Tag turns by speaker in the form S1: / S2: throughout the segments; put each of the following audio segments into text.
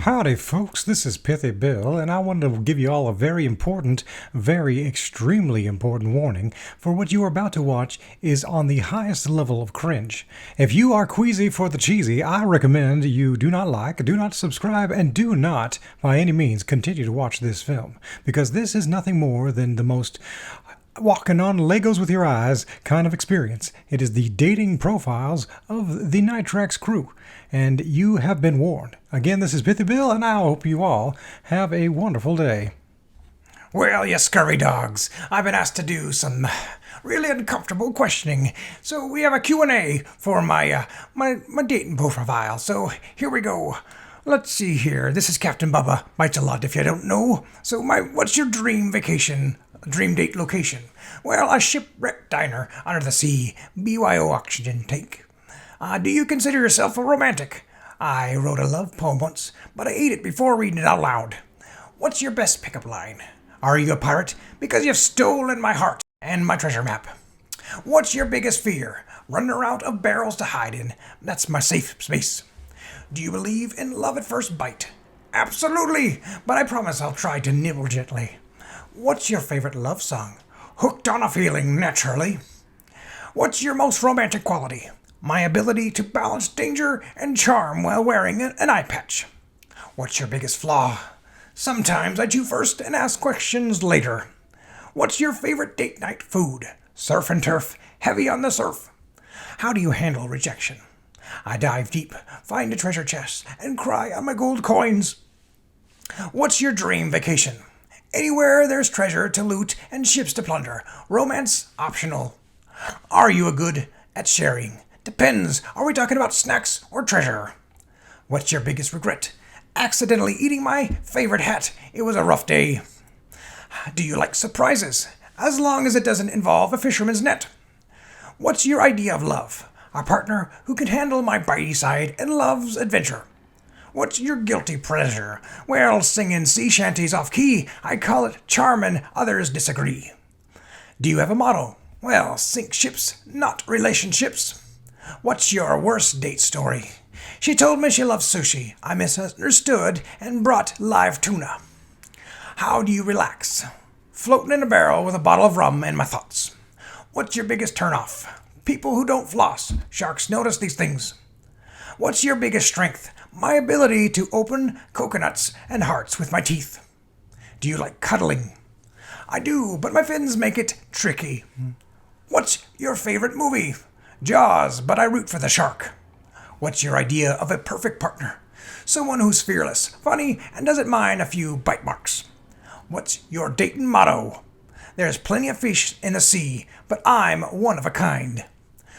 S1: Howdy, folks. This is Pithy Bill, and I wanted to give you all a very important, very extremely important warning, for what you are about to watch is on the highest level of cringe. If you are queasy for the cheesy, I recommend you do not like, do not subscribe, and do not, by any means, continue to watch this film, because this is nothing more than the most walking on Legos with your eyes kind of experience. It is the dating profiles of the Nitrax crew, and you have been warned. Again, this is Pithy Bill, and I hope you all have a wonderful day.
S2: Well, you scurry dogs, I've been asked to do some really uncomfortable questioning, so we have a Q&A for my dating profile, so here we go. Let's see here, this is Captain Bubba-Bites-A-Lot if you don't know. So what's your dream vacation, dream date location? Well, a shipwrecked diner under the sea, BYO oxygen tank. Do you consider yourself a romantic? I wrote a love poem once, but I ate it before reading it out loud. What's your best pickup line? Are you a pirate? Because you've stolen my heart and my treasure map. What's your biggest fear? Running out of barrels to hide in. That's my safe space. Do you believe in love at first bite? Absolutely, but I promise I'll try to nibble gently. What's your favorite love song? Hooked on a feeling, naturally. What's your most romantic quality? My ability to balance danger and charm while wearing an eye patch. What's your biggest flaw? Sometimes I chew first and ask questions later. What's your favorite date night food? Surf and turf, heavy on the surf. How do you handle rejection? I dive deep, find a treasure chest, and cry on my gold coins. What's your dream vacation? Anywhere there's treasure to loot and ships to plunder. Romance optional. Are you a good at sharing? Depends. Are we talking about snacks or treasure? What's your biggest regret? Accidentally eating my favorite hat. It was a rough day. Do you like surprises? As long as it doesn't involve a fisherman's net. What's your idea of love? A partner who can handle my bitey side and loves adventure. What's your guilty pleasure? Well, singing sea shanties off key. I call it charmin', others disagree. Do you have a motto? Well, sink ships, not relationships. What's your worst date story? She told me she loves sushi. I misunderstood and brought live tuna. How do you relax? Floating in a barrel with a bottle of rum and my thoughts. What's your biggest turnoff? People who don't floss. Sharks notice these things. What's your biggest strength? My ability to open coconuts and hearts with my teeth. Do you like cuddling? I do, but my fins make it tricky. What's your favorite movie? Jaws, but I root for the shark. What's your idea of a perfect partner? Someone who's fearless, funny, and doesn't mind a few bite marks. What's your dating motto? There's plenty of fish in the sea, but I'm one of a kind.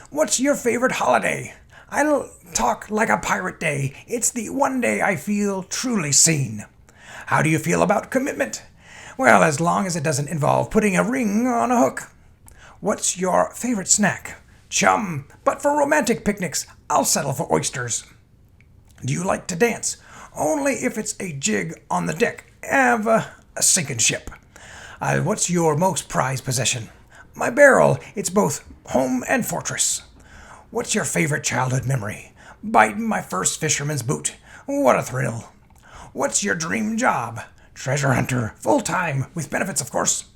S2: What's your favorite holiday? I don't talk like a pirate day. It's the one day I feel truly seen. How do you feel about commitment? Well, as long as it doesn't involve putting a ring on a hook. What's your favorite snack? Chum, but for romantic picnics, I'll settle for oysters. Do you like to dance? Only if it's a jig on the deck of a sinking ship. What's your most prized possession? My barrel. It's both home and fortress. What's your favorite childhood memory? Biting my first fisherman's boot. What a thrill. What's your dream job? Treasure hunter, full-time, with benefits, of course.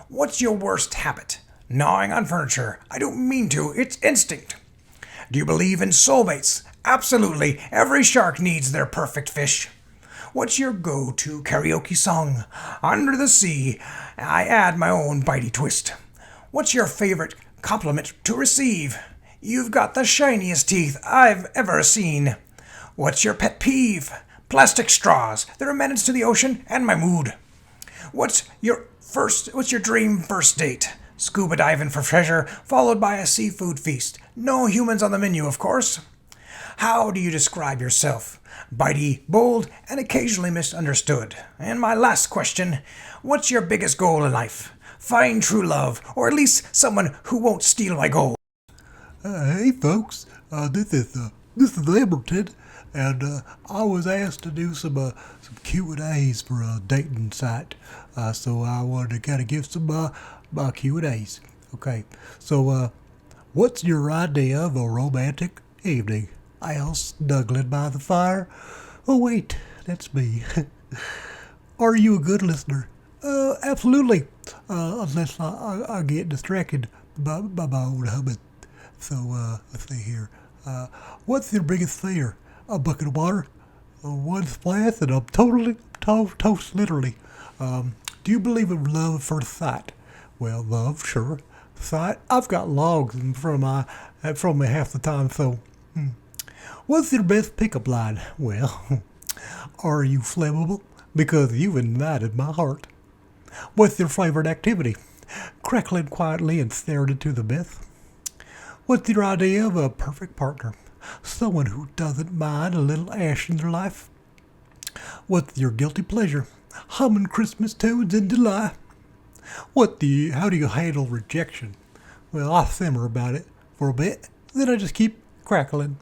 S2: What's your worst habit? Gnawing on furniture. I don't mean to, it's instinct. Do you believe in soulmates? Absolutely. Every shark needs their perfect fish. What's your go-to karaoke song? Under the Sea. I add my own bitey twist. What's your favorite compliment to receive? You've got the shiniest teeth I've ever seen. What's your pet peeve? Plastic straws. They're a menace to the ocean and my mood. What's your dream first date? Scuba diving for treasure, followed by a seafood feast. No humans on the menu, of course. How do you describe yourself? Bitey, bold, and occasionally misunderstood. And my last question, what's your biggest goal in life? Find true love, or at least someone who won't steal my gold.
S3: Hey folks, this is Emberton, and I was asked to do some Q&As for a dating site, so I wanted to kind of give some my Q&As. Okay, so what's your idea of a romantic evening? I'll snuggling by the fire. Oh wait, that's me. Are you a good listener? Absolutely. Unless I get distracted by my own humming. So, let's see here. What's your biggest fear? A bucket of water? One splash and I'm totally, toast literally. Do you believe in love at first sight? Well, love, sure. Sight, I've got logs in front of me half the time, so. What's your best pickup line? Well, are you flammable? Because you've ignited my heart. What's your favorite activity? Crackling quietly and staring into the abyss. What's your idea of a perfect partner? Someone who doesn't mind a little ash in their life. What's your guilty pleasure? Humming Christmas tunes in July. How do you handle rejection? Well, I simmer about it for a bit, then I just keep crackling.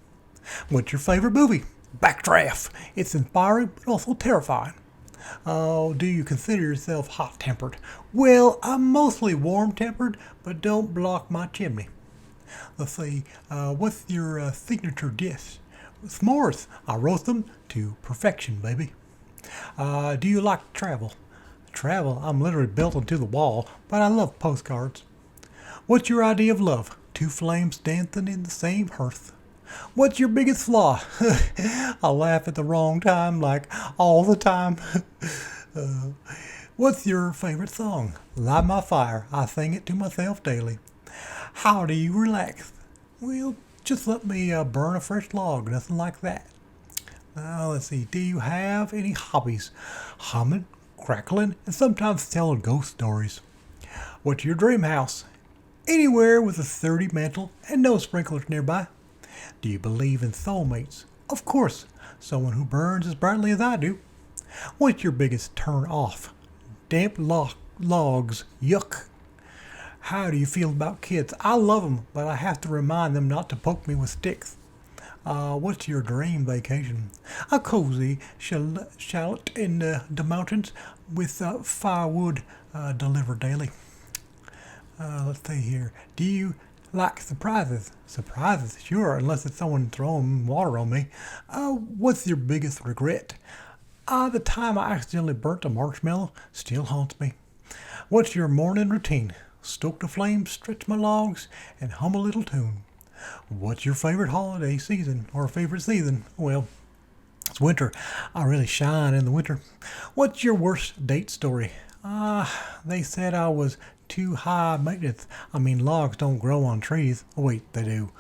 S3: What's your favorite movie? Backdraft. It's inspiring but also terrifying. Oh, do you consider yourself hot-tempered? Well, I'm mostly warm-tempered, but don't block my chimney. Let's see, what's your signature dish? S'mores. I roast them to perfection, baby. Do you like to travel? Travel? I'm literally built into the wall, but I love postcards. What's your idea of love? Two flames dancing in the same hearth. What's your biggest flaw? I laugh at the wrong time, like all the time. What's your favorite song? Light My Fire. I sing it to myself daily. How do you relax? Well, just let me burn a fresh log, nothing like that. Now, let's see. Do you have any hobbies? Humming, crackling, and sometimes telling ghost stories. What's your dream house? Anywhere with a sturdy mantle and no sprinklers nearby. Do you believe in soulmates? Of course, someone who burns as brightly as I do. What's your biggest turn off? Damp logs, yuck. How do you feel about kids? I love them, but I have to remind them not to poke me with sticks. What's your dream vacation? A cozy chalet in the mountains with firewood delivered daily. Let's see here. Do you like surprises? Surprises, sure, unless it's someone throwing water on me. What's your biggest regret? The time I accidentally burnt a marshmallow still haunts me. What's your morning routine? Stoke the flames, stretch my logs, and hum a little tune. What's your favorite holiday season or favorite season? Well, it's winter. I really shine in the winter. What's your worst date story? They said I was too high maintenance. I mean, logs don't grow on trees. Oh, wait, they do.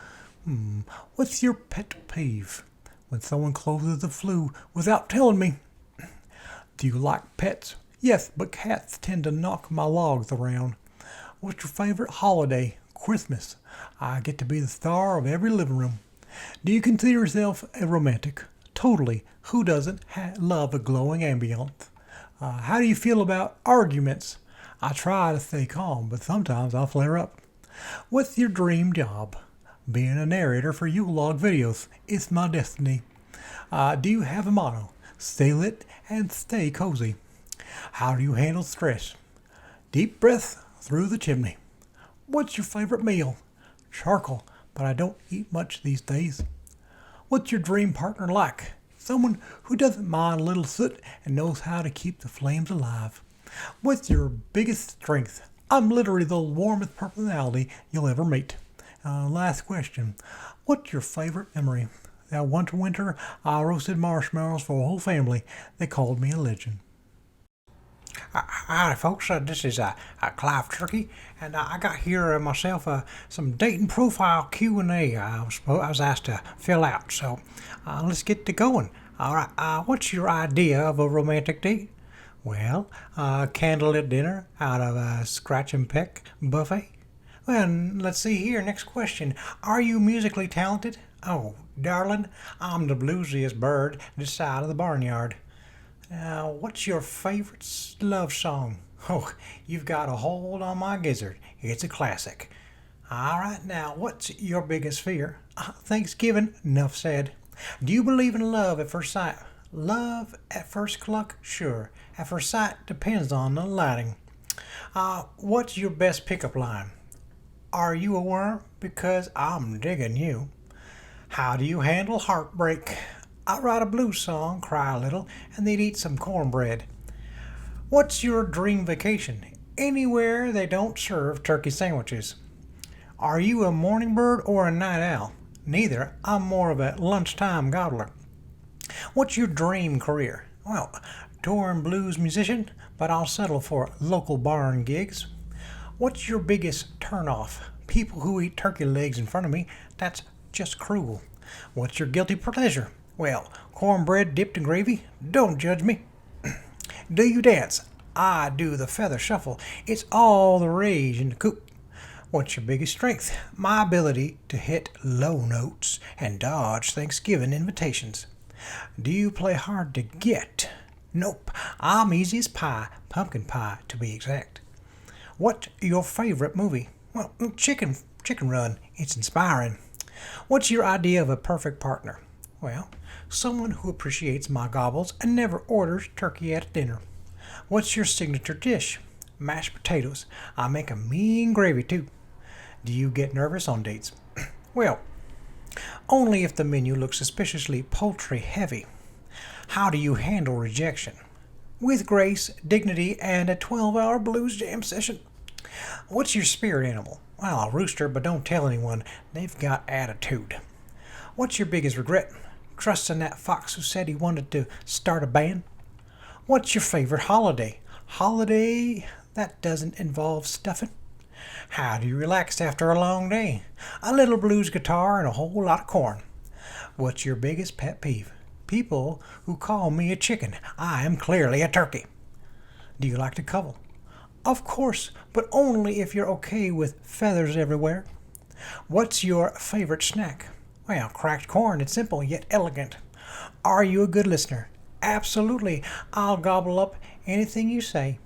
S3: What's your pet peeve? When someone closes the flue without telling me. Do you like pets? Yes, but cats tend to knock my logs around. What's your favorite holiday? Christmas. I get to be the star of every living room. Do you consider yourself a romantic? Totally. Who doesn't love a glowing ambience? How do you feel about arguments? I try to stay calm, but sometimes I'll flare up. What's your dream job? Being a narrator for Yule log videos. It's my destiny. Do you have a motto? Stay lit and stay cozy. How do you handle stress? Deep breath through the chimney. What's your favorite meal? Charcoal, but I don't eat much these days. What's your dream partner like? Someone who doesn't mind a little soot and knows how to keep the flames alive. What's your biggest strength? I'm literally the warmest personality you'll ever meet. Last question. What's your favorite memory? That one winter, I roasted marshmallows for a whole family. They called me a legend.
S2: Howdy, folks. This is Clive Turkey, and I got here myself some dating profile Q&A I was asked to fill out. So let's get to going. All right. What's your idea of a romantic date? Well, candlelit dinner out of a scratch-and-peck buffet. Well, let's see here. Next question. Are you musically talented? Oh, darlin, I'm the bluesiest bird this side of the barnyard. Now, what's your favorite love song? Oh, you've got a hold on my gizzard. It's a classic. All right, now, what's your biggest fear? Thanksgiving, enough said. Do you believe in love at first sight? Love at first cluck? Sure. At first sight depends on the lighting. What's your best pickup line? Are you a worm? Because I'm digging you. How do you handle heartbreak?
S1: I'd write a blues song, cry a little, and they'd eat some cornbread. What's your dream vacation? Anywhere they don't serve turkey sandwiches. Are you a morning bird or a night owl? Neither. I'm more of a lunchtime gobbler. What's your dream career? Well, touring blues musician, but I'll settle for local barn gigs. What's your biggest turnoff? People who eat turkey legs in front of me, that's just cruel. What's your guilty pleasure? Well, cornbread dipped in gravy? Don't judge me. Do you dance? I do the feather shuffle. It's all the rage in the coop. What's your biggest strength? My ability to hit low notes and dodge Thanksgiving invitations. Do you play hard to get? Nope, I'm easy as pie, pumpkin pie to be exact. What's your favorite movie? Well, Chicken Run. It's inspiring. What's your idea of a perfect partner? Well, someone who appreciates my gobbles and never orders turkey at dinner. What's your signature dish? Mashed potatoes. I make a mean gravy too. Do you get nervous on dates? Well, only if the menu looks suspiciously poultry heavy. How do you handle rejection? With grace, dignity, and a 12-hour blues jam session. What's your spirit animal? Well, a rooster, but don't tell anyone. They've got attitude. What's your biggest regret? Trusting that fox who said he wanted to start a band? What's your favorite holiday? Holiday that doesn't involve stuffing. How do you relax after a long day? A little blues guitar and a whole lot of corn. What's your biggest pet peeve? People who call me a chicken. I am clearly a turkey. Do you like to cuddle? Of course, but only if you're okay with feathers everywhere. What's your favorite snack? Well, cracked corn. It's simple yet elegant. Are you a good listener? Absolutely. I'll gobble up anything you say.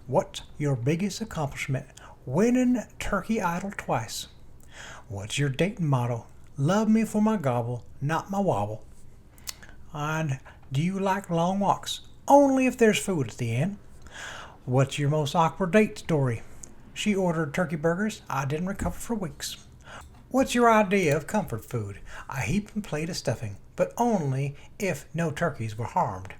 S1: What's your biggest accomplishment? Winning Turkey Idol twice. What's your dating motto? Love me for my gobble, not my wobble. And do you like long walks? Only if there's food at the end. What's your most awkward date story? She ordered turkey burgers. I didn't recover for weeks. What's your idea of comfort food? A heap and plate of stuffing, but only if no turkeys were harmed.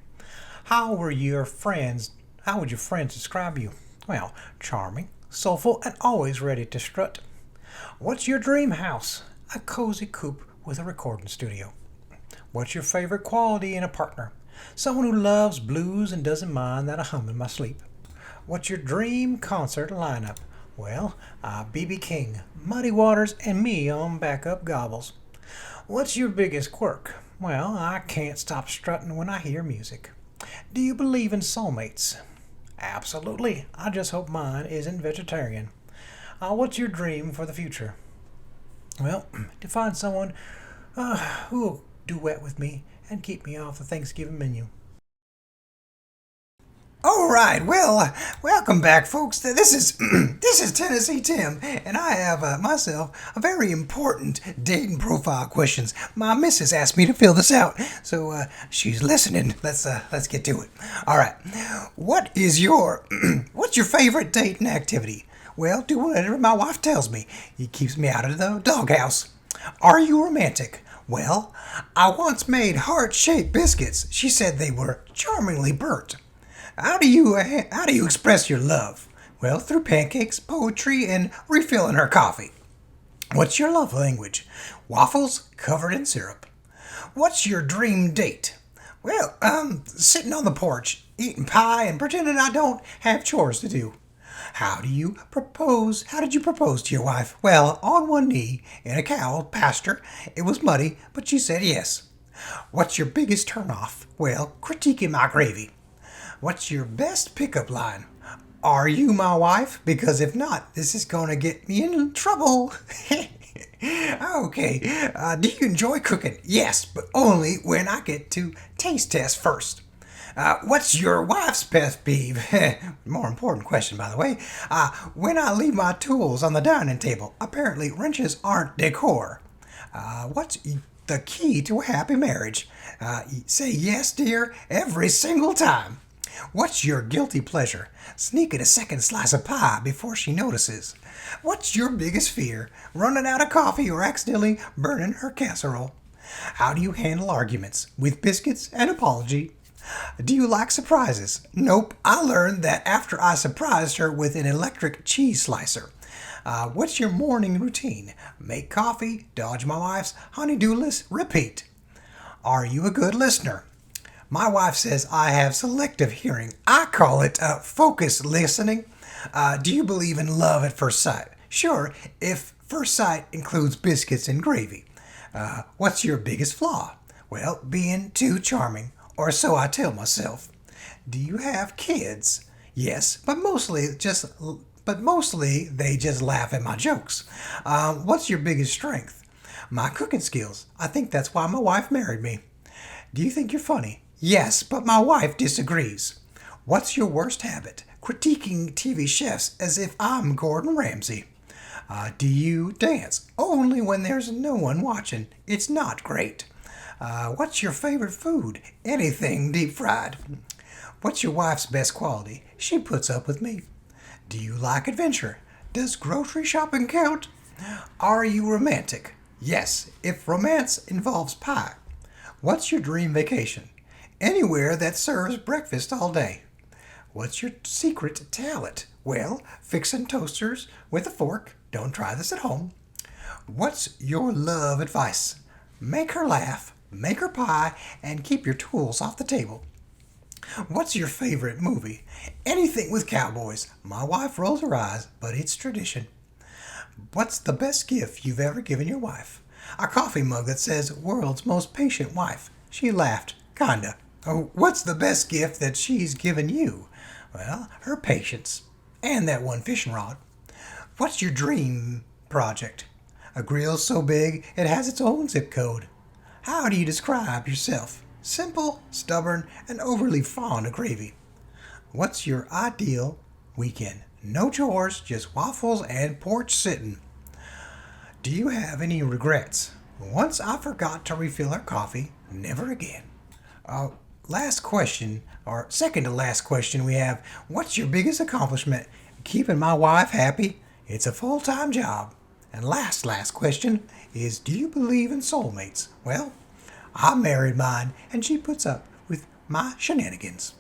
S1: How would your friends describe you? Well, charming, soulful, and always ready to strut. What's your dream house? A cozy coop with a recording studio. What's your favorite quality in a partner? Someone who loves blues and doesn't mind that I hum in my sleep. What's your dream concert lineup? Well, B.B. King, Muddy Waters, and me on backup gobbles. What's your biggest quirk? Well, I can't stop strutting when I hear music. Do you believe in soulmates? Absolutely. I just hope mine isn't vegetarian. What's your dream for the future? Well, to find someone who will duet with me and keep me off the Thanksgiving menu.
S2: All right, well, welcome back, folks. This is Tennessee Tim, and I have myself a very important dating profile questions. My missus asked me to fill this out, so she's listening. Let's get to it. All right, what's your favorite dating activity? Well, do whatever my wife tells me. It keeps me out of the doghouse. Are you romantic? Well, I once made heart-shaped biscuits. She said they were charmingly burnt. How do you express your love? Well, through pancakes, poetry, and refilling her coffee. What's your love language? Waffles covered in syrup. What's your dream date? Well, sitting on the porch, eating pie, and pretending I don't have chores to do. How did you propose to your wife? Well, on one knee, in a cow pasture. It was muddy, but she said yes. What's your biggest turnoff? Well, critiquing my gravy. What's your best pickup line? Are you my wife? Because if not, this is going to get me in trouble. Okay. Do you enjoy cooking? Yes, but only when I get to taste test first. What's your wife's pet peeve? More important question, by the way. When I leave my tools on the dining table, apparently wrenches aren't decor. What's the key to a happy marriage? Say yes, dear, every single time. What's your guilty pleasure? Sneaking a second slice of pie before she notices. What's your biggest fear? Running out of coffee or accidentally burning her casserole. How do you handle arguments? With biscuits and apology. Do you like surprises? Nope. I learned that after I surprised her with an electric cheese slicer. What's your morning routine? Make coffee, dodge my wife's honey-do list, repeat. Are you a good listener? My wife says I have selective hearing. I call it focused listening. Do you believe in love at first sight? Sure, if first sight includes biscuits and gravy. What's your biggest flaw? Well, being too charming, or so I tell myself. Do you have kids? Yes, but mostly they just laugh at my jokes. What's your biggest strength? My cooking skills. I think that's why my wife married me. Do you think you're funny? Yes, but my wife disagrees. What's your worst habit? Critiquing TV chefs as if I'm Gordon Ramsay. Do you dance? Only when there's no one watching. It's not great. What's your favorite food? Anything deep fried. What's your wife's best quality? She puts up with me. Do you like adventure? Does grocery shopping count? Are you romantic? Yes, if romance involves pie. What's your dream vacation? Anywhere that serves breakfast all day. What's your secret talent? Well, fixing toasters with a fork. Don't try this at home. What's your love advice? Make her laugh, make her pie, and keep your tools off the table. What's your favorite movie? Anything with cowboys. My wife rolls her eyes, but it's tradition. What's the best gift you've ever given your wife? A coffee mug that says, "World's most patient wife." She laughed, kinda. Oh, what's the best gift that she's given you? Well, her patience. And that one fishing rod. What's your dream project? A grill so big it has its own zip code. How do you describe yourself? Simple, stubborn, and overly fond of gravy. What's your ideal weekend? No chores, just waffles and porch sitting. Do you have any regrets? Once I forgot to refill our coffee, never again. Last question, or second to last question we have, what's your biggest accomplishment? Keeping my wife happy? It's a full-time job. And last question is, do you believe in soulmates? Well, I married mine, and she puts up with my shenanigans.